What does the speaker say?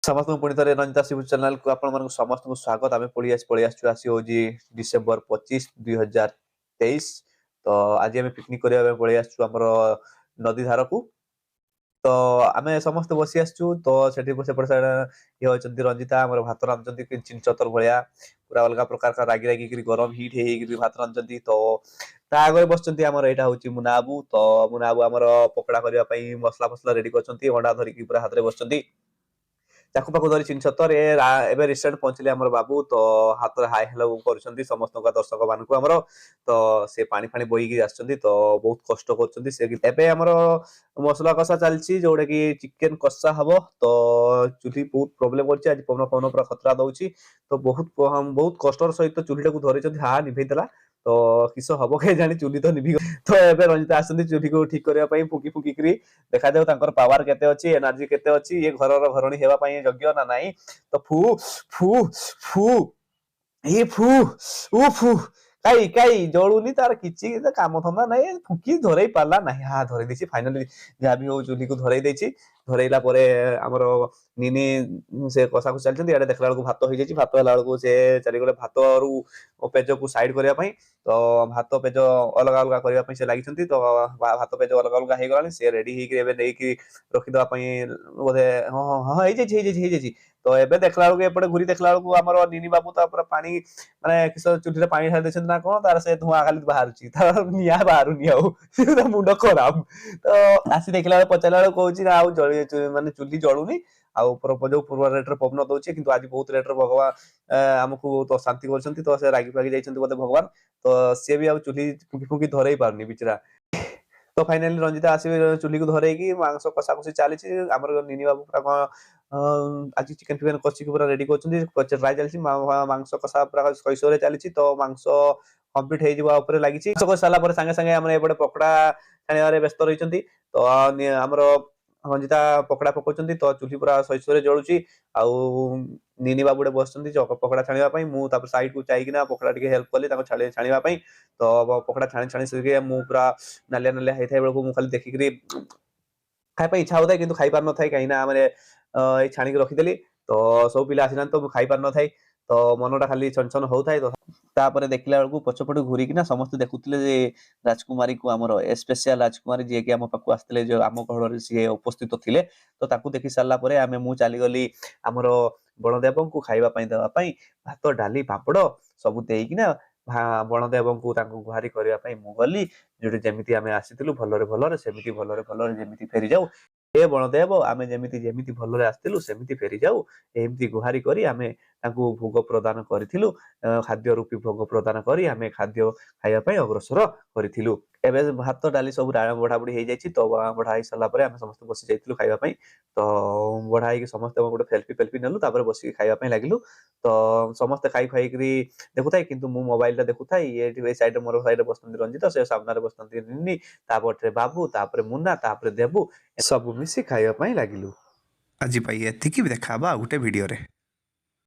समस्त पुणी थे रंजिता शिव चैनल को आपण समस्त को स्वागत। आम पड़ी आसी हूँ डिसेम्बर 25, 2023। तो आज आम पिकनिक करने पड़े आमर नदी धार को। तो आम समस्त बसी आसचु। तो सेपटे साइड ये होती रंजिता आम भात रांधुंट चिन चतर भाया पूरा अलग प्रकार का रागी रागिक गरम हिट हो भात रांधुंट। तो आगे बस आमर यहाँ हूँ मुनाबू। तो मुनाबू आमर पकड़ा करने मसला फसला रेडी कर अंडा धरिकी पूरा हाथ में बस चाकू पाकू धरी चिन छतर एबे रिसेंट पहुंचले हमर बाबू। तो हाथ हाय हेलो कर समस्त दर्शक मान को हमर। तो से पानी फानी बोईकी आछंती। तो बहुत कष्ट करछंती से एबे हमर मसला कषा चलछि जोडे कि चिकन कषा हबो। तो चुली बहुत प्रॉब्लम करछि आज पवन पवन पूरा खतरा दउछि। तो बहुत कष्टर सहित चुलीटा को धरिछंती हा निभै देला। तो किस हबो के जानी चुली तो निभि तो एबे रंजिता आछंती चुली को ठीक करबा पई फुकी फुकी करी देखा जाऊ तांकर पावर केते अछि एनर्जी केते अछि ये घरर घरणी हेबा पई योग्य ना नाही। तो फू फू फू ए फू उ फू काई काई जळुनी तार किछि काम धंदा नाही फुकी धरै पाला नाही। हा धरै देछि फाइनली जा भी हो चुली को धरै देछि। धरैला परे हमर निनी से कसा को चलछंती एडे देखला को भात होई जेछि। भात होला को से चली गले भात रु पेज को साइड करबा पई। तो भात पेज अलग अलग करबा पई से लागिछंती। तो भात पेज अलग अलग हे गलानी से रेडी हे कि एबे नै कि रखि दवा पई बोधे हां हां हे जेछि। तो एबे देखला को एपटे घुरी देखला को हमर निनी बाबू ता पूरा पानी माने किस चुली रे पानी ढाल देछन ना कोन तार से धुआं खाली बाहरछि तार निया बाहरुनी आउ से मुंड खराब। तो आसी देखला पचाला कहूछि ना आउ जळी माने चुली जळुनी आउ जो पूर्व रेट रे पवन दउछि किंतु आज बहुत रेट रे भगवान हमकु तो शांति करछंती। तो से रागी फागी जाइछंती बोधे भगवान। तो से भी आ चुली फुकी फुकी धरै पारनी बिचरा। तो फाइनली रंजिता आसी चुली को धरैकी मांस कषा कषि चली आमर निनी बाबू पूरा आज चिकन फिकन कषि पूरा रेडी कर ट्राई चलछि मांस कषा पूरा कैसरे चली। तो मांस कंप्लीट हो जावा ऊपर लागिछि सारा पर संगे संगे हमर एपटे पकड़ा छाणिबारे व्यस्त रहिछंती। तो हमर रंजिता पकड़ा पकाउछंती। तो चुली पूरा सैसरे जळुछि आउ निनी बाबूडे बसछंती पकड़ा छाणिबा पई मु तापर साइड को चाइकिना पकड़ा टिके हेल्प कली ताको छाणिबा पई। तो पकड़ा छाणी छाणी से मु पूरा नालिया नालिया हेथाय बेलको मु खाली देखिकरी खाइ पई इच्छा होता किंतु खाइ पार न थाई कहिना हमरे ए छाणी के रखिदेली। तो सब पिला आसिना तो खाइ पार न थाई। तो मनटा खाली छन छन होउथाय। तो तापर देखला बेलको पछपट घुरी किना समस्त देखुतले जे राजकुमारी को हमर स्पेशल राजकुमारी जे कि हम पाकु आस्तले जो आम घर सी उपस्थित थिले। तो ताकू देखि सारला परे आमे मु चली गली हमर बणदेव को खाइबा पई देबा पई भात डाली पापड़ सब देइकिना बणदेव को ताकू गुहारी करबा पई मु गली जोटे जेमिति आमे आसीतिलु भलरे भलरे सेमिति भलरे भलरे जेमिति फेरी जाऊ ए बणदेव आमे जेमिति जेमिति भलरे आस्तिलु सेमिति फेरी जाऊ एमिति गुहारी करी आमे ताकू भोग प्रदान करिथिलु। खाद्य रूपी भोग प्रदान करी आमे खाद्य खाइबा पई अग्रसर करिथिलु। एबे भात डाली सब बढा बढी हे जायछि। तो बढा हे सला परे आमे समस्त बसी जाइतिलु खाइबा पई। तो बढा हे कि समस्त गोटे सेल्फी पेल्फी नेलु तापर बसी खाइबा पई लागिलु। तो समस्त खाइ खाइ करी देखुथाय किंतु मु मोबाइल टा देखुथाय ए साइड मोर साइड बसतंती रंजित से सामना रे बसतंती निन्नी तापरे बाबू तापरे मुन्ना तापरे देबू सब मिसी खाइबा पई लागिलु। आज पाई एतिकी देखा गोटे वीडियो रे।